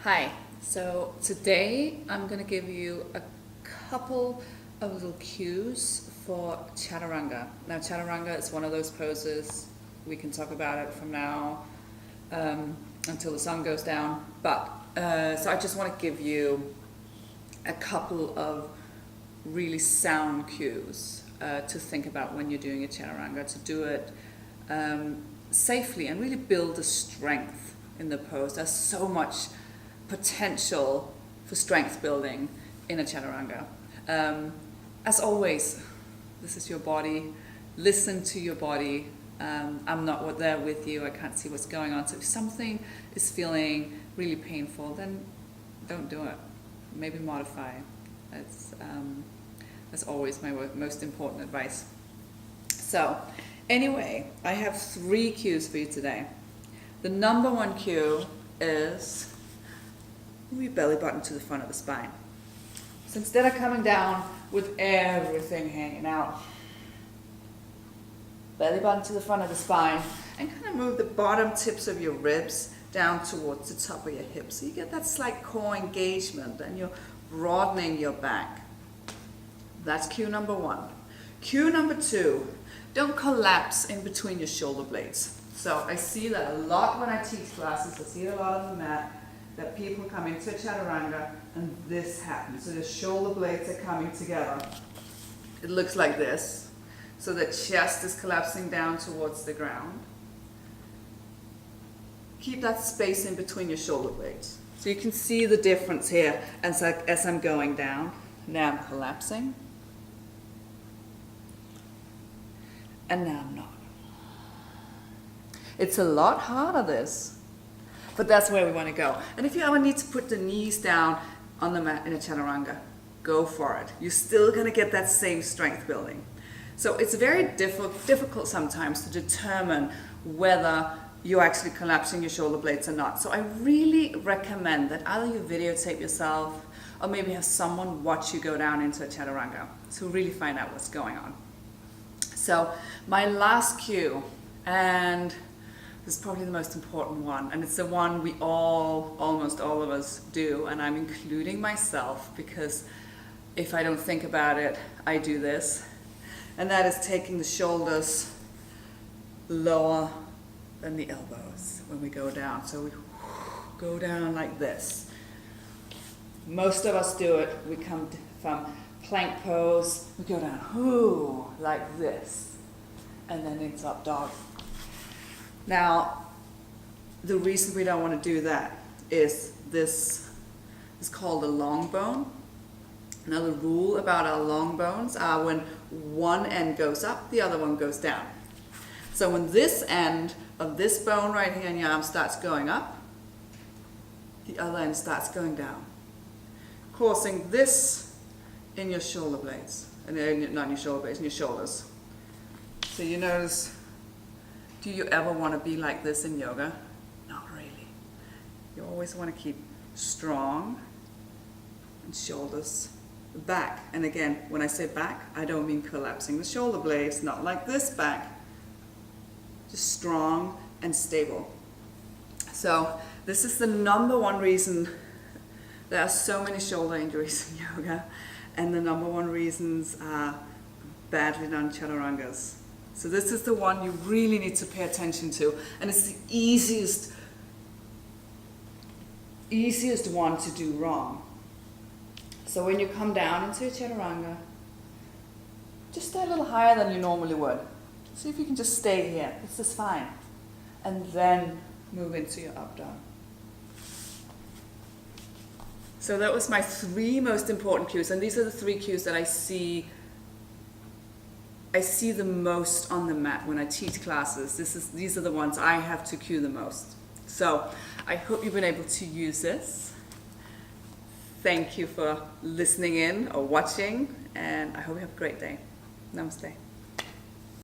Hi, so today I'm going to give you a couple of little cues for chaturanga. Now chaturanga is one of those poses, we can talk about it from now until the sun goes down, but so I just want to give you a couple of really sound cues to think about when you're doing a chaturanga, to do it safely and really build the strength in the pose. There's so much potential for strength building in a chaturanga. As always, this is your body. Listen to your body. I'm not there with you. I can't see what's going on. So if something is feeling really painful, then don't do it. Maybe modify. That's always my most important advice. So anyway, I have 3 cues for you today. The number 1 cue is move your belly button to the front of the spine. So instead of coming down with everything hanging out, belly button to the front of the spine, and kind of move the bottom tips of your ribs down towards the top of your hips. So you get that slight core engagement and you're broadening your back. That's cue number 1. Cue number 2, don't collapse in between your shoulder blades. So I see that a lot when I teach classes, I see it a lot on the mat, that people come into a chaturanga and this happens. So the shoulder blades are coming together. It looks like this. So the chest is collapsing down towards the ground. Keep that space in between your shoulder blades. So you can see the difference here as I'm going down. Now I'm collapsing. And now I'm not. It's a lot harder, this. But that's where we want to go. And if you ever need to put the knees down on the mat in a chaturanga, go for it. You're still going to get that same strength building. So it's very difficult sometimes to determine whether you're actually collapsing your shoulder blades or not. So I really recommend that either you videotape yourself or maybe have someone watch you go down into a chaturanga to really find out what's going on. So my last cue, and this is probably the most important one, and it's the one we almost all of us do, and I'm including myself because if I don't think about it, I do this. And that is taking the shoulders lower than the elbows when we go down. So we go down like this. Most of us do it. We come from plank pose, we go down like this, and then into up dog. Now, the reason we don't want to do that is this is called a long bone. Now the rule about our long bones are when one end goes up, the other one goes down. So when this end of this bone right here in your arm starts going up, the other end starts going down, causing this in your shoulder blades, and not in your shoulder blades, in your shoulders. So you notice, do you ever want to be like this in yoga? Not really. You always want to keep strong and shoulders back. And again, when I say back, I don't mean collapsing the shoulder blades, not like this back. Just strong and stable. So this is the number 1 reason there are so many shoulder injuries in yoga, and the number 1 reasons are badly done chaturangas. So this is the one you really need to pay attention to, and it's the easiest one to do wrong. So when you come down into a chaturanga, just stay a little higher than you normally would. See if you can just stay here. This is fine. And then move into your up dog. So that was my 3 most important cues, and these are the 3 cues that I see the most on the mat when I teach classes. These are the ones I have to cue the most. So I hope you've been able to use this. Thank you for listening in or watching, and I hope you have a great day. Namaste.